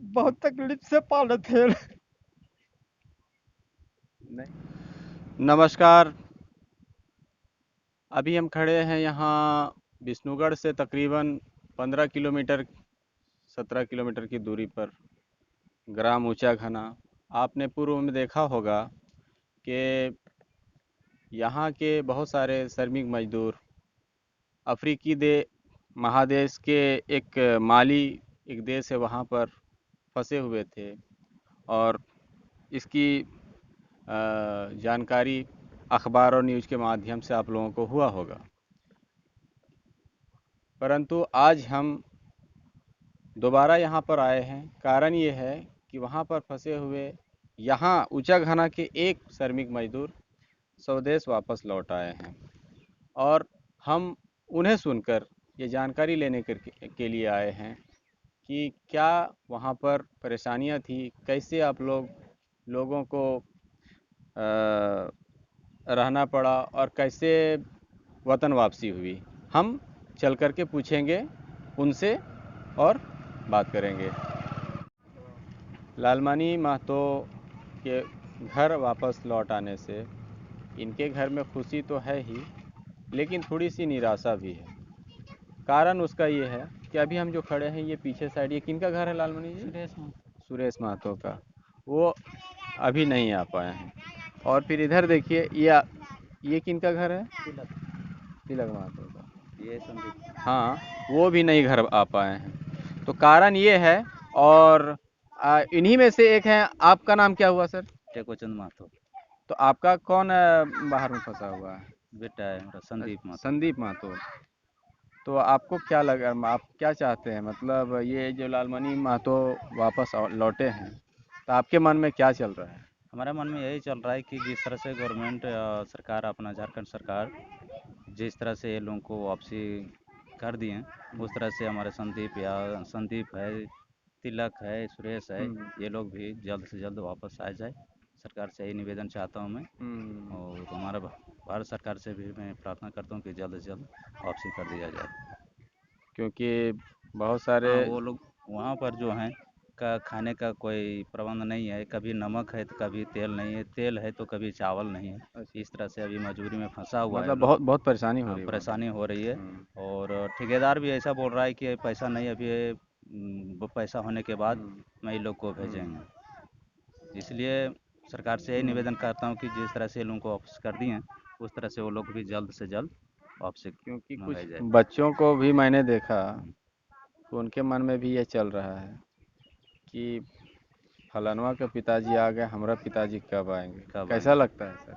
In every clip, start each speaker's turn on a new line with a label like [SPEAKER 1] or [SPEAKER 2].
[SPEAKER 1] बहुत तकलीफ से पाले थे। नहीं। नमस्कार। अभी हम खड़े हैं यहाँ विष्णुगढ़ से तकरीबन 15 किलोमीटर 17 किलोमीटर की दूरी पर ग्राम ऊंचा घना। आपने पूर्व में देखा होगा कि यहाँ के बहुत सारे श्रमिक मजदूर अफ्रीकी महादेश के एक माली एक देश है वहाँ पर फंसे हुए थे। और इसकी जानकारी अखबार और न्यूज़ के माध्यम से आप लोगों को हुआ होगा। परंतु आज हम दोबारा यहाँ पर आए हैं। कारण ये है कि वहाँ पर फंसे हुए यहाँ ऊंचा घाना के एक श्रमिक मजदूर स्वदेश वापस लौट आए हैं। और हम उन्हें सुनकर ये जानकारी लेने के लिए आए हैं कि क्या वहाँ पर परेशानियाँ थी, कैसे आप लोगों को रहना पड़ा और कैसे वतन वापसी हुई। हम चल कर के पूछेंगे उनसे और बात करेंगे। लालमणि महतो के घर वापस लौट आने से इनके घर में खुशी तो है ही, लेकिन थोड़ी सी निराशा भी है। कारण उसका ये है कि अभी हम जो खड़े हैं ये पीछे साइड, ये किनका घर है लालमणि जी? सुरेश महतो का। वो अभी नहीं आ पाए हैं। और फिर इधर देखिए, ये किनका घर है? तिलक महतो का। ये संदीप। हाँ, वो भी नहीं घर आ पाए हैं। तो कारण ये है। और इन्हीं में से एक है। आपका नाम क्या हुआ सर?
[SPEAKER 2] टेकोचंद महतो।
[SPEAKER 1] तो आपका कौन बाहर में फंसा हुआ है?
[SPEAKER 2] बेटा है मेरा संदीप महतो।
[SPEAKER 1] संदीप महतो। तो आपको क्या लगा, आप क्या चाहते हैं? मतलब ये जो लालमणि महतो वापस लौटे हैं, तो आपके मन में क्या चल रहा है?
[SPEAKER 2] हमारे मन में यही चल रहा है कि जिस तरह से गवर्नमेंट सरकार अपना झारखंड सरकार जिस तरह से ये लोगों को वापसी कर दिए हैं, उस तरह से हमारे संदीप है, तिलक है, सुरेश है, ये लोग भी जल्द से जल्द वापस आ जाए। सरकार से यही निवेदन चाहता हूँ मैं। और हमारा भारत सरकार से भी मैं प्रार्थना करता हूँ कि जल्द से जल्द वापसी कर दिया जाए।
[SPEAKER 1] क्योंकि बहुत सारे
[SPEAKER 2] हाँ, वो लोग वहाँ पर जो हैं का खाने का कोई प्रबंध नहीं है। कभी नमक है तो कभी तेल नहीं है, तेल है तो कभी चावल नहीं है। इस तरह से अभी मजबूरी में फंसा हुआ है
[SPEAKER 1] मतलब
[SPEAKER 2] लोग।
[SPEAKER 1] बहुत बहुत परेशानी हो
[SPEAKER 2] हाँ,
[SPEAKER 1] रही है वहाँ
[SPEAKER 2] परेशानी हो रही है।
[SPEAKER 1] पे।
[SPEAKER 2] और ठेकेदार भी ऐसा बोल रहा है कि पैसा नहीं अभी वो पैसा होने के बाद मैं इन लोग को भेजेंगे। इसलिए सरकार से यही निवेदन करता हूँ कि जिस तरह से लोगों को वापस कर दिए हैं, उस तरह से वो लोग भी जल्द से जल्द वापसी
[SPEAKER 1] क्योंकि कुछ
[SPEAKER 2] मंगाई जाए।
[SPEAKER 1] बच्चों को भी मैंने देखा तो उनके मन में भी ये चल रहा है कि फलानवा के पिताजी आ गए, हमारा पिताजी कब आएंगे?
[SPEAKER 2] कब
[SPEAKER 1] कैसा
[SPEAKER 2] आएंगे?
[SPEAKER 1] लगता है सर?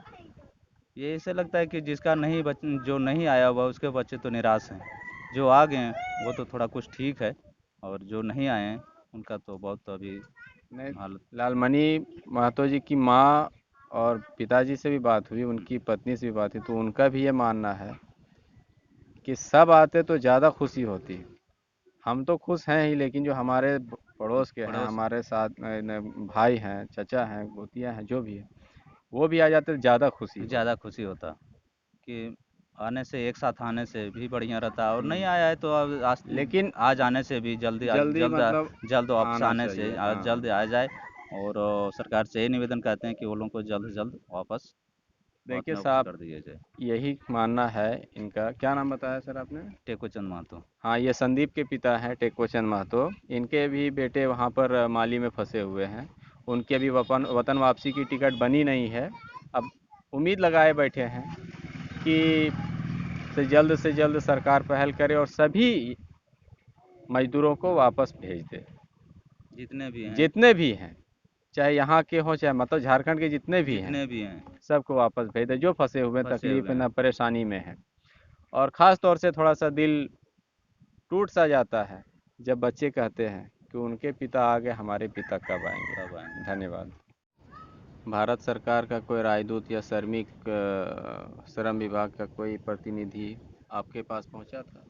[SPEAKER 2] ये ऐसे लगता है कि जिसका नहीं जो नहीं आया हुआ उसके बच्चे तो निराश हैं। जो आ गए हैं वो तो थोड़ा कुछ ठीक है, और जो नहीं आए हैं उनका तो बहुत अभी
[SPEAKER 1] नहीं,
[SPEAKER 2] हालत।
[SPEAKER 1] लालमणि महतो जी की माँ और पिताजी से भी बात हुई, उनकी पत्नी से भी बात हुई, तो उनका भी ये मानना है कि सब आते तो ज़्यादा खुशी होती। हम तो खुश हैं ही, लेकिन जो हमारे पड़ोस के हैं,
[SPEAKER 2] पड़ोस
[SPEAKER 1] हमारे साथ भाई हैं, चचा हैं, गोतियाँ हैं, जो भी है, वो भी आ जाते तो ज़्यादा खुशी
[SPEAKER 2] ज़्यादा
[SPEAKER 1] होती।
[SPEAKER 2] खुशी होता कि आने से एक साथ आने से भी बढ़िया रहता। और नहीं
[SPEAKER 1] हम्म।
[SPEAKER 2] आया है तो अब
[SPEAKER 1] लेकिन
[SPEAKER 2] आज आने से भी
[SPEAKER 1] जल्दी मतलब
[SPEAKER 2] जल्द वापस
[SPEAKER 1] आना
[SPEAKER 2] आने से
[SPEAKER 1] चाहिए। हाँ।
[SPEAKER 2] जल्द आ जाए। और सरकार से ये निवेदन करते हैं कि वो लोगों को जल्द से जल्द वापस भारत
[SPEAKER 1] देखिए
[SPEAKER 2] में वापस
[SPEAKER 1] साहब,
[SPEAKER 2] कर दिया जाए।
[SPEAKER 1] यही मानना है इनका। क्या नाम बताया सर आपने?
[SPEAKER 2] टेकोचंद महतो।
[SPEAKER 1] हाँ, ये संदीप के पिता हैं टेकोचंद महतो। इनके भी बेटे वहाँ पर माली में फंसे हुए हैं। उनके अभी वतन वापसी की टिकट बनी नहीं है। अब उम्मीद लगाए बैठे हैं कि से जल्द सरकार पहल करे और सभी मजदूरों को वापस भेज दे।
[SPEAKER 2] जितने भी हैं,
[SPEAKER 1] जितने भी हैं, चाहे यहाँ के हों, चाहे मतलब झारखंड के जितने भी हैं,
[SPEAKER 2] जितने भी हैं
[SPEAKER 1] सबको वापस भेज दे जो फंसे हुए हैं,
[SPEAKER 2] फंसे
[SPEAKER 1] तकलीफ
[SPEAKER 2] हुए
[SPEAKER 1] में
[SPEAKER 2] हैं।
[SPEAKER 1] न परेशानी में है। और ख़ास तौर से थोड़ा सा दिल टूट सा जाता है जब बच्चे कहते हैं कि उनके पिता आ गए, हमारे पिता कब आएंगे।
[SPEAKER 2] कब आएंगे?
[SPEAKER 1] धन्यवाद। भारत सरकार का कोई राजदूत या श्रम विभाग का कोई प्रतिनिधि आपके पास पहुंचा था?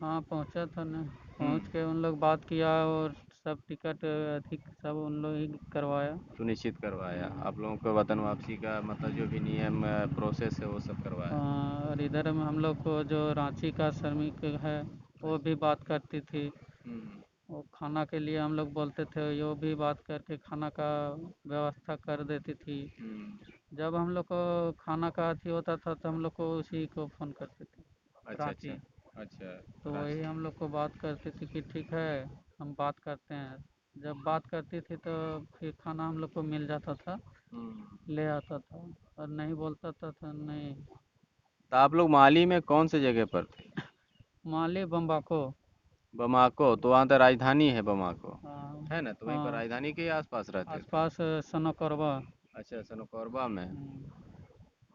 [SPEAKER 3] हाँ पहुँचा था ना। पहुँच के उन लोग बात किया और सब टिकट अधिक सब उन लोग ही करवाया।
[SPEAKER 1] सुनिश्चित करवाया आप लोगों को वतन वापसी का, मतलब जो भी नियम प्रोसेस है वो सब करवाया?
[SPEAKER 3] और इधर में हम लोग को जो रांची का श्रमिक है वो भी बात करती थी।
[SPEAKER 1] हम्म।
[SPEAKER 3] वो खाना के लिए हम लोग बोलते थे, यो भी बात करके खाना का व्यवस्था कर देती थी। जब हम लोग को खाना का अथी होता था तो हम लोग को उसी को फ़ोन करते थे,
[SPEAKER 1] अच्छा
[SPEAKER 3] रांची।
[SPEAKER 1] अच्छा
[SPEAKER 3] तो वही हम लोग को बात करती थी कि ठीक है, हम बात करते हैं। जब बात करती थी तो फिर खाना हम लोग को मिल जाता था, ले आता था। और नहीं बोलता था नहीं।
[SPEAKER 1] तो आप लोग माली में कौन से जगह पर थे?
[SPEAKER 3] माली बम्बाको।
[SPEAKER 1] बमाको, तो वहाँ तो राजधानी है बमाको,
[SPEAKER 3] हाँ।
[SPEAKER 1] है ना? तो वहीं पर
[SPEAKER 3] हाँ,
[SPEAKER 1] राजधानी के ही आसपास रहते थे।
[SPEAKER 3] आसपास सनोकरवा।
[SPEAKER 1] अच्छा, सनोकरबा में।
[SPEAKER 3] हम्म,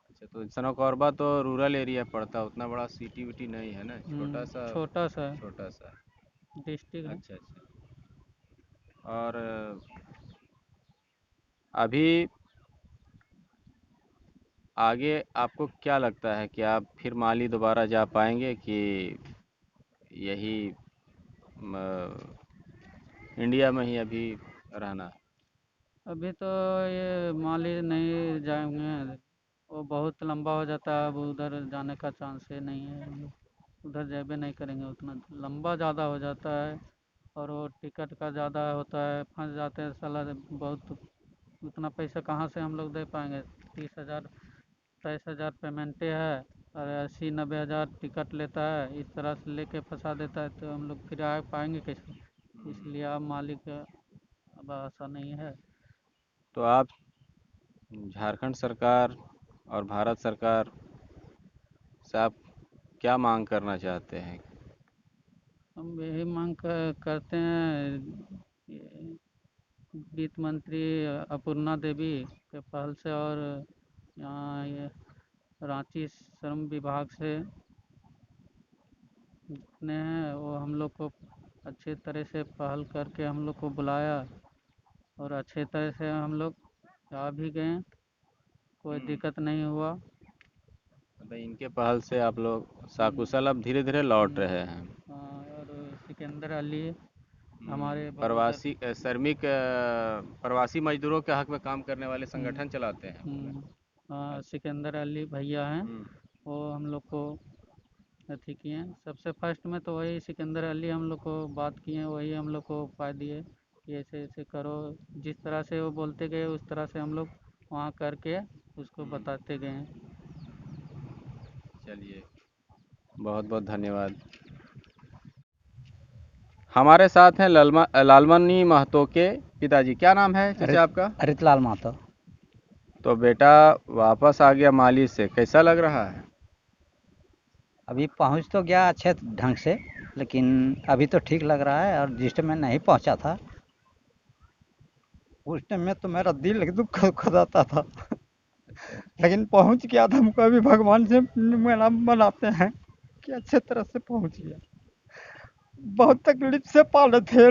[SPEAKER 1] अच्छा, तो सनोकरबा तो रूरल एरिया पड़ता है, उतना बड़ा सिटी विटी नहीं है ना, छोटा सा।
[SPEAKER 3] छोटा सा
[SPEAKER 1] छोटा सा।
[SPEAKER 3] डिस्ट्रिक्ट है।
[SPEAKER 1] अच्छा अच्छा। और अभी आगे आपको क्या लगता है कि आप फिर माली दोबारा जा पाएंगे कि यही इंडिया में ही अभी रहना?
[SPEAKER 3] अभी तो ये माली नहीं जाएंगे, वो बहुत लंबा हो जाता है, अब उधर जाने का चांस ही नहीं है। हम लोग उधर जाबे नहीं करेंगे, उतना लंबा ज़्यादा हो जाता है। और वो टिकट का ज़्यादा होता है, फंस जाते हैं साला बहुत। उतना पैसा कहाँ से हम लोग दे पाएंगे? 30,000 23,000 पेमेंटे है, और 80-90 हज़ार टिकट लेता है। इस तरह से लेके फंसा देता है, तो हम लोग फिर आ पाएंगे कैसे? इसलिए आप मालिक अब आशा नहीं है।
[SPEAKER 1] तो आप झारखंड सरकार और भारत सरकार से आप क्या मांग करना चाहते हैं?
[SPEAKER 3] हम यही मांग करते हैं, ये वित्त मंत्री अपूर्णा देवी के पहल से, और यहाँ ये रांची श्रम विभाग से जितने हैं वो हम लोग को अच्छे तरह से पहल करके हम लोग को बुलाया, और अच्छे तरह से हम लोग आ भी गए, कोई दिक्कत नहीं हुआ।
[SPEAKER 1] मतलब इनके पहल से आप लोग साकुशल अब धीरे धीरे लौट रहे हैं।
[SPEAKER 3] और सिकंदर अली हमारे बगोदर।
[SPEAKER 1] प्रवासी मजदूरों के हक में काम करने वाले
[SPEAKER 3] हम्म,
[SPEAKER 1] संगठन चलाते हैं वो लोग।
[SPEAKER 3] हाँ,
[SPEAKER 1] अच्छा।
[SPEAKER 3] सिकंदर अली भैया हैं,
[SPEAKER 1] हम्म।
[SPEAKER 3] वो हम लोग को अथी किए हैं। सबसे फर्स्ट में तो वही सिकंदर अली हम लोग को बात किए हैं, वही हम लोग को उपाय दिए कि ऐसे ऐसे करो। जिस तरह से वो बोलते गए उस तरह से हम लोग वहाँ करके उसको बताते गए हैं।
[SPEAKER 1] चलिए, बहुत बहुत धन्यवाद। हमारे साथ हैं लालमनी महतो के पिताजी। क्या नाम है चाचा आपका?
[SPEAKER 4] रितलाल महतो।
[SPEAKER 1] तो बेटा वापस आ गया माली से, कैसा लग रहा है?
[SPEAKER 4] अभी पहुंच तो गया अच्छे ढंग से, लेकिन अभी तो ठीक लग रहा है। और जिस टाइम मैं नहीं पहुंचा था उस टाइम में तो मेरा दिल एकदम खुदाता था। लेकिन पहुंच गया था। हमको अभी भगवान से मनाते हैं कि अच्छे तरह से पहुंच गया। बहुत तकलीफ से पाले थे।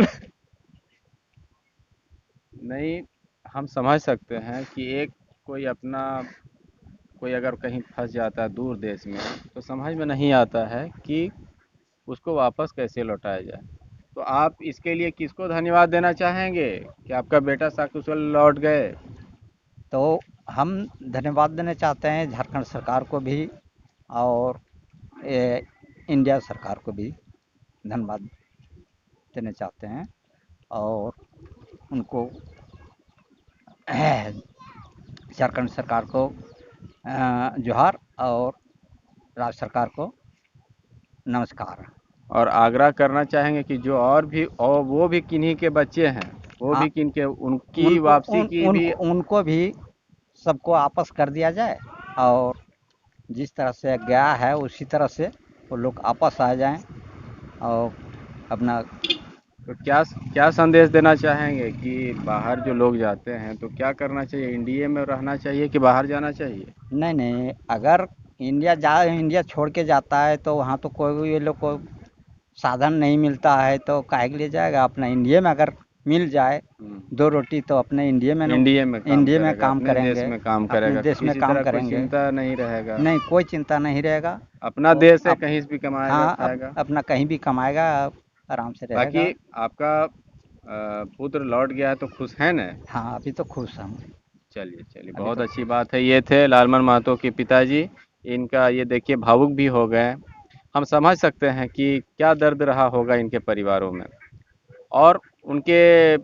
[SPEAKER 1] नहीं, हम समझ सकते हैं कि एक कोई अपना कोई अगर कहीं फंस जाता है दूर देश में, तो समझ में नहीं आता है कि उसको वापस कैसे लौटाया जाए। तो आप इसके लिए किसको धन्यवाद देना चाहेंगे कि आपका बेटा सकुशल लौट गए?
[SPEAKER 4] तो हम धन्यवाद देना चाहते हैं झारखंड सरकार को भी, और इंडिया सरकार को भी धन्यवाद देना चाहते हैं। और उनको झारखंड सरकार को जोहार, और राज्य सरकार को नमस्कार।
[SPEAKER 1] और आग्रह करना चाहेंगे कि जो और वो भी किन्हीं के बच्चे हैं, वो
[SPEAKER 4] हाँ,
[SPEAKER 1] भी किनके, उनकी
[SPEAKER 4] उनको
[SPEAKER 1] वापसी
[SPEAKER 4] उन,
[SPEAKER 1] की भी।
[SPEAKER 4] उनको भी सबको आपस कर दिया जाए, और जिस तरह से गया है उसी तरह से वो लोग आपस आ जाएं, और अपना
[SPEAKER 1] तो क्या क्या संदेश देना चाहेंगे कि बाहर जो लोग जाते हैं तो क्या करना चाहिए? इंडिया में रहना चाहिए कि बाहर जाना चाहिए?
[SPEAKER 4] नहीं नहीं, अगर इंडिया छोड़ के जाता है तो वहाँ तो कोई ये लोग को साधन नहीं मिलता है, तो काहे के लिए जाएगा? अपना इंडिया में अगर मिल जाए दो रोटी तो अपने इंडिया में इंडिया में काम
[SPEAKER 1] अपने देश
[SPEAKER 4] करेंगे,
[SPEAKER 1] में काम
[SPEAKER 4] अपने
[SPEAKER 1] करेगा,
[SPEAKER 4] देश में
[SPEAKER 1] किसी
[SPEAKER 4] काम
[SPEAKER 1] तरह कोई
[SPEAKER 4] करेंगे।
[SPEAKER 1] चिंता नहीं रहेगा।
[SPEAKER 4] नहीं, कोई चिंता नहीं रहेगा।
[SPEAKER 1] अपना
[SPEAKER 4] तो
[SPEAKER 1] देश है,
[SPEAKER 4] अब
[SPEAKER 1] कहीं से भी कमाएगा
[SPEAKER 4] हाँ,
[SPEAKER 1] खाएगा।
[SPEAKER 4] अपना कहीं भी कमाएगा, आराम से
[SPEAKER 1] बाकी
[SPEAKER 4] रहेगा।
[SPEAKER 1] आपका पुत्र लौट गया है तो खुश है ना?
[SPEAKER 4] हाँ, अभी तो खुश हम।
[SPEAKER 1] चलिए चलिए,
[SPEAKER 4] अभी
[SPEAKER 1] बहुत
[SPEAKER 4] तो
[SPEAKER 1] अच्छी बात है। ये थे लालमन महतो के पिताजी। इनका ये देखिए भावुक भी हो गए। हम समझ सकते हैं कि क्या दर्द रहा होगा इनके परिवारों में। और उनके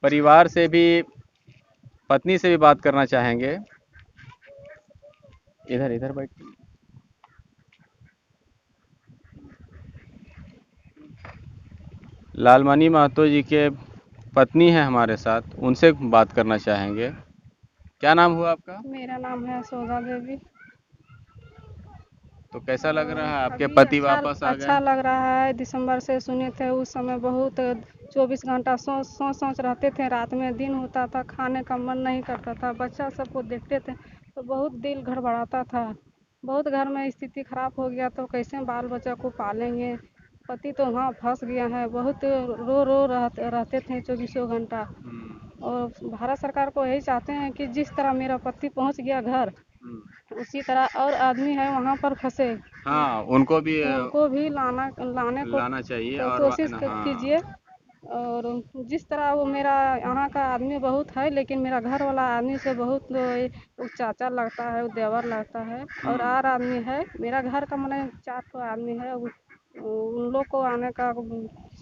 [SPEAKER 1] परिवार से भी, पत्नी से भी बात करना चाहेंगे। इधर इधर बैठ। लालमणि महतो जी के पत्नी है हमारे साथ, उनसे बात करना चाहेंगे। क्या नाम हुआ आपका?
[SPEAKER 5] मेरा नाम है यशोदा देवी।
[SPEAKER 1] तो कैसा लग रहा है आपके
[SPEAKER 5] अभी
[SPEAKER 1] पति वापस आ
[SPEAKER 5] अच्छा
[SPEAKER 1] गए?
[SPEAKER 5] लग रहा है। दिसंबर से सुने थे उस समय बहुत 24 घंटा सोच रहते थे। रात में दिन होता था, खाने का मन नहीं करता था। बच्चा सबको देखते थे तो बहुत दिल घबराता था। बहुत घर में स्थिति खराब हो गया तो कैसे बाल बच्चा को पालेंगे। पति तो वहाँ फंस गया है। बहुत रो रहते थे 24 घंटा। और भारत सरकार को यही चाहते हैं कि जिस तरह मेरा पति पहुँच गया घर, उसी तरह और आदमी है वहाँ पर फंसे,
[SPEAKER 1] हाँ, उनको भी
[SPEAKER 5] लाने को
[SPEAKER 1] लाना चाहिए
[SPEAKER 5] तो
[SPEAKER 1] और
[SPEAKER 5] कोशिश
[SPEAKER 1] हाँ,
[SPEAKER 5] कीजिए। और जिस तरह वो मेरा यहाँ का आदमी बहुत है, लेकिन मेरा घर वाला आदमी से बहुत वो चाचा लगता है, वो देवर लगता है। और आदमी है मेरा घर का, मैंने 4 आदमी है। उन लोग को आने का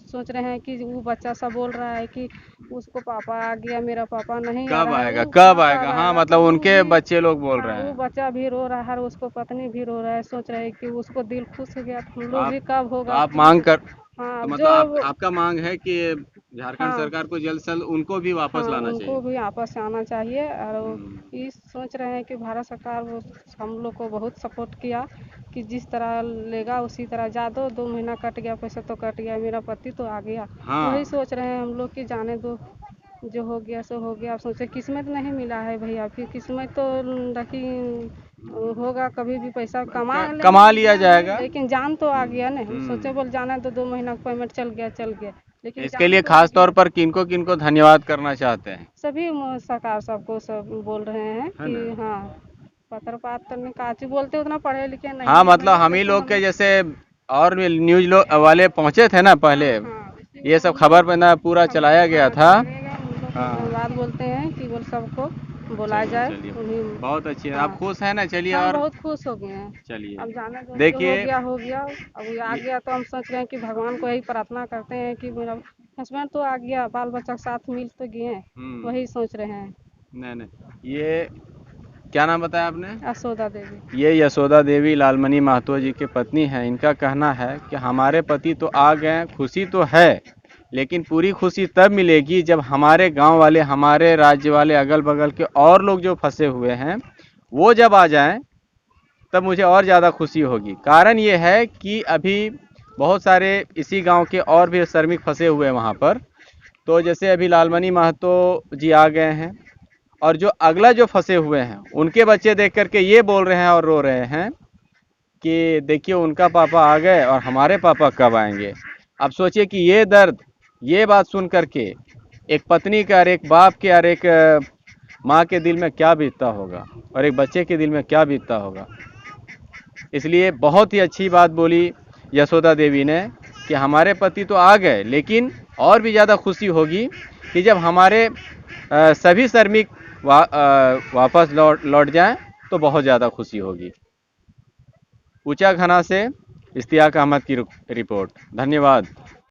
[SPEAKER 5] सोच रहे हैं कि वो बच्चा सब बोल रहा है कि उसको पापा आ गया, मेरा पापा नहीं आ
[SPEAKER 1] कब
[SPEAKER 5] रहा है।
[SPEAKER 1] आएगा
[SPEAKER 5] वो
[SPEAKER 1] कब आएगा? हाँ,
[SPEAKER 5] तो
[SPEAKER 1] मतलब
[SPEAKER 5] वो
[SPEAKER 1] उनके
[SPEAKER 5] भी-
[SPEAKER 1] बच्चे लोग बोल
[SPEAKER 5] हाँ,
[SPEAKER 1] रहे
[SPEAKER 5] वो
[SPEAKER 1] हैं।
[SPEAKER 5] बच्चा भी रो रहा है, उसको पत्नी भी रो रहा है। सोच रहे हैं कि उसको दिल खुश हो गया तो हम लोग भी कब
[SPEAKER 1] तो
[SPEAKER 5] होगा।
[SPEAKER 1] आप मांग कर,
[SPEAKER 5] हाँ,
[SPEAKER 1] तो मतलब
[SPEAKER 5] जो
[SPEAKER 1] आपका मांग है कि झारखंड
[SPEAKER 5] हाँ
[SPEAKER 1] सरकार को जल्द से जल्द उनको भी वापस
[SPEAKER 5] हाँ,
[SPEAKER 1] लाना
[SPEAKER 5] उनको
[SPEAKER 1] चाहिए।
[SPEAKER 5] भी आपस आना चाहिए। और वो
[SPEAKER 1] हम्म,
[SPEAKER 5] ये सोच रहे हैं कि भारत सरकार वो हम लोग को बहुत सपोर्ट किया कि जिस तरह लेगा उसी तरह। ज़्यादा 2 महीना कट गया, पैसा तो कट गया, मेरा पति तो आ गया।
[SPEAKER 1] हाँ,
[SPEAKER 5] वही सोच रहे हैं हम लोग कि जाने दो, जो हो गया सो हो गया। आप सोचे किस्मत नहीं मिला है भैया, फिर किस्मत तो रखी होगा, कभी भी पैसा
[SPEAKER 1] कमा लिया जाएगा।
[SPEAKER 5] लेकिन जान तो आ गया ना। हम सोचे
[SPEAKER 1] हम्म,
[SPEAKER 5] बोल जाने तो 2 महीना का पेमेंट चल गया, लेकिन
[SPEAKER 1] इसके
[SPEAKER 5] जान
[SPEAKER 1] लिए
[SPEAKER 5] तो आ
[SPEAKER 1] खास
[SPEAKER 5] गया।
[SPEAKER 1] तौर पर किनको किनको धन्यवाद करना चाहते हैं?
[SPEAKER 5] सभी सरकार सबको सब बोल रहे हैं
[SPEAKER 1] है
[SPEAKER 5] कि
[SPEAKER 1] ना?
[SPEAKER 5] हाँ, पत्र पात तो काची बोलते, उतना पढ़े लिखे नहीं
[SPEAKER 1] हाँ,
[SPEAKER 5] है
[SPEAKER 1] मतलब
[SPEAKER 5] भैया,
[SPEAKER 1] हम ही
[SPEAKER 5] लेकिन
[SPEAKER 1] लोग के जैसे और भी न्यूज वाले पहुंचे थे ना पहले,
[SPEAKER 5] हाँ,
[SPEAKER 1] ये सब खबर पे ना पूरा चलाया गया था।
[SPEAKER 5] चलेगा। हम लोग को
[SPEAKER 1] हाँ,
[SPEAKER 5] धन्यवाद बोलते हैं कि बोल सबको बोला
[SPEAKER 1] चलिए
[SPEAKER 5] जाए
[SPEAKER 1] चलिए,
[SPEAKER 5] उन्हीं।
[SPEAKER 1] बहुत अच्छी है। आप
[SPEAKER 5] हाँ,
[SPEAKER 1] खुश हैं ना? चलिए।
[SPEAKER 5] हम
[SPEAKER 1] और
[SPEAKER 5] बहुत खुश हो गए हैं।
[SPEAKER 1] चलिए,
[SPEAKER 5] अब जाने दो, जो हो
[SPEAKER 1] देखिए,
[SPEAKER 5] गया हो गया। अब ये आ गया तो हम सोच रहे हैं कि भगवान को यही प्रार्थना करते हैं कि मेरा हस्बैंड तो आ गया, बाल बच्चा के साथ मिल तो गए हैं, वही सोच रहे हैं।
[SPEAKER 1] नहीं नहीं, ये क्या नाम बताया आपने?
[SPEAKER 5] यशोदा देवी।
[SPEAKER 1] ये यशोदा देवी लालमणि महतो जी की पत्नी है। इनका कहना है कि हमारे पति तो आ गए, खुशी तो है, लेकिन पूरी खुशी तब मिलेगी जब हमारे गांव वाले, हमारे राज्य वाले, अगल बगल के और लोग जो फंसे हुए हैं वो जब आ जाएं, तब मुझे और ज़्यादा खुशी होगी। कारण ये है कि अभी बहुत सारे इसी गांव के और भी श्रमिक फंसे हुए हैं वहाँ पर। तो जैसे अभी लालमणि महतो जी आ गए हैं, और जो अगला जो फंसे हुए हैं उनके बच्चे देख करके ये बोल रहे हैं और रो रहे हैं कि देखिए उनका पापा आ गए और हमारे पापा कब आएंगे। अब सोचिए कि ये दर्द, ये बात सुन करके एक पत्नी का और एक बाप के और एक माँ के दिल में क्या बीतता होगा, और एक बच्चे के दिल में क्या बीतता होगा। इसलिए बहुत ही अच्छी बात बोली यशोदा देवी ने कि हमारे पति तो आ गए, लेकिन और भी ज़्यादा खुशी होगी कि जब हमारे सभी श्रमिक वापस लौट जाएं, तो बहुत ज़्यादा खुशी होगी। ऊंचा घना से इश्तियाक अहमद की रिपोर्ट। धन्यवाद।